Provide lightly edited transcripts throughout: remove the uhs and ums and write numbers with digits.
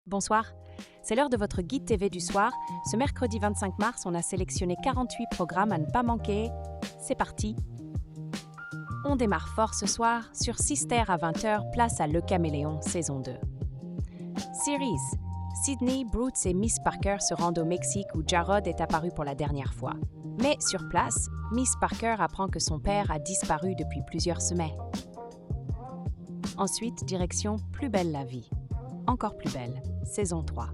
Bonsoir, c'est l'heure de votre guide TV du soir. Ce mercredi 25 mars, on a sélectionné 48 programmes à ne pas manquer. C'est parti. On démarre fort ce soir. Sur Sister à 20h, place à Le Caméléon, saison 2. Series. Sydney, Broots et Miss Parker se rendent au Mexique où Jarod est apparu pour la dernière fois. Mais sur place, Miss Parker apprend que son père a disparu depuis plusieurs semaines. Ensuite, direction Plus belle la vie. Encore plus belle, saison 3.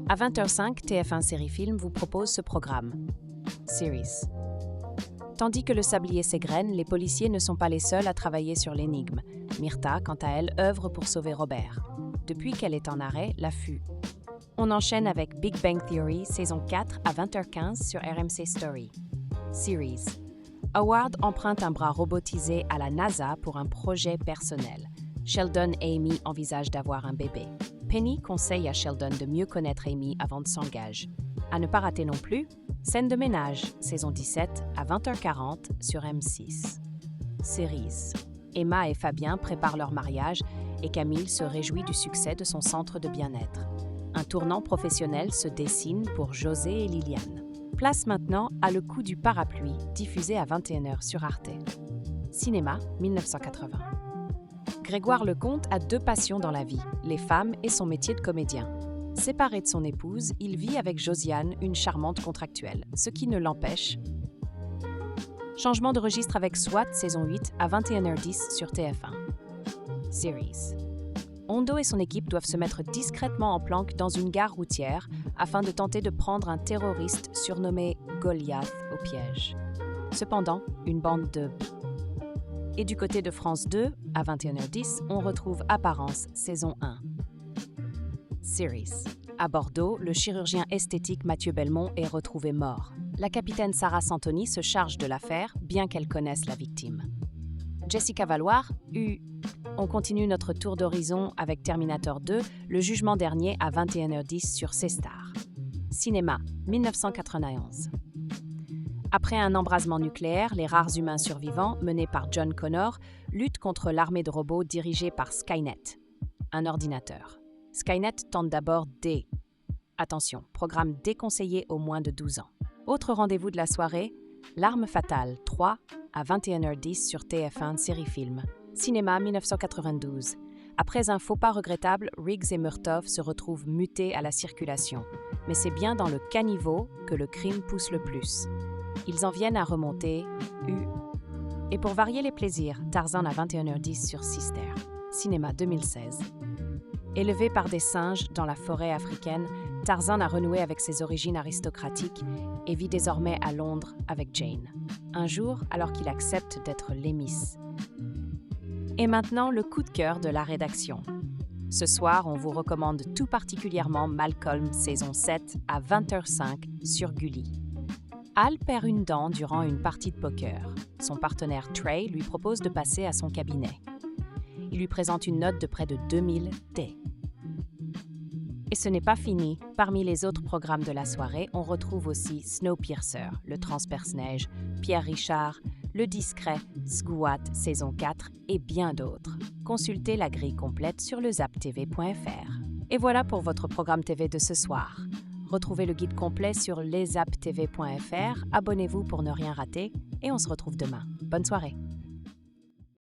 À 20h05, TF1 Série Film vous propose ce programme. Series. Tandis que le sablier s'égrène, les policiers ne sont pas les seuls à travailler sur l'énigme. Myrtha, quant à elle, œuvre pour sauver Robert. Depuis qu'elle est en arrêt, l'affût. On enchaîne avec Big Bang Theory, saison 4 à 20h15 sur RMC Story. Series. Howard emprunte un bras robotisé à la NASA pour un projet personnel. Sheldon et Amy envisagent d'avoir un bébé. Penny conseille à Sheldon de mieux connaître Amy avant de s'engager. À ne pas rater non plus, Scène de ménage, saison 17 à 20h40 sur M6. Series. Emma et Fabien préparent leur mariage et Camille se réjouit du succès de son centre de bien-être. Un tournant professionnel se dessine pour José et Liliane. Place maintenant à Le coup du parapluie, diffusé à 21h sur Arte. Cinéma, 1980. Grégoire Lecomte a deux passions dans la vie, les femmes et son métier de comédien. Séparé de son épouse, il vit avec Josiane, une charmante contractuelle, ce qui ne l'empêche. Changement de registre avec SWAT, saison 8 à 21h10 sur TF1. Series. Hondo et son équipe doivent se mettre discrètement en planque dans une gare routière afin de tenter de prendre un terroriste surnommé Goliath au piège. Cependant, une bande de... Et du côté de France 2, à 21h10, on retrouve Apparence, saison 1. Series. À Bordeaux, le chirurgien esthétique Mathieu Belmont est retrouvé mort. La capitaine Sarah Santoni se charge de l'affaire, bien qu'elle connaisse la victime. Jessica Valoir, On continue notre tour d'horizon avec Terminator 2, le jugement dernier à 21h10 sur C-Star. Cinéma, 1991. Après un embrasement nucléaire, les rares humains survivants, menés par John Connor, luttent contre l'armée de robots dirigée par Skynet, un ordinateur. Skynet tente d'abord Attention, programme déconseillé aux moins de 12 ans. Autre rendez-vous de la soirée, L'arme fatale 3 à 21h10 sur TF1 Série Film. Cinéma 1992. Après un faux pas regrettable, Riggs et Murtaugh se retrouvent mutés à la circulation. Mais c'est bien dans le caniveau que le crime pousse le plus. Ils en viennent à remonter Et pour varier les plaisirs, Tarzan à 21h10 sur Sister. Cinéma 2016. Élevé par des singes dans la forêt africaine, Tarzan a renoué avec ses origines aristocratiques et vit désormais à Londres avec Jane. Un jour, alors qu'il accepte d'être l'émisse. Et maintenant, le coup de cœur de la rédaction. Ce soir, on vous recommande tout particulièrement Malcolm, saison 7 à 20h05 sur Gulli. Al perd une dent durant une partie de poker. Son partenaire Trey lui propose de passer à son cabinet. Il lui présente une note de près de 2000 D. Et ce n'est pas fini. Parmi les autres programmes de la soirée, on retrouve aussi Snowpiercer, le transperce-neige, Pierre Richard, Le Discret, Squat, saison 4 et bien d'autres. Consultez la grille complète sur lezaptv.fr. Et voilà pour votre programme TV de ce soir. Retrouvez le guide complet sur lezaptv.fr, abonnez-vous pour ne rien rater et on se retrouve demain. Bonne soirée.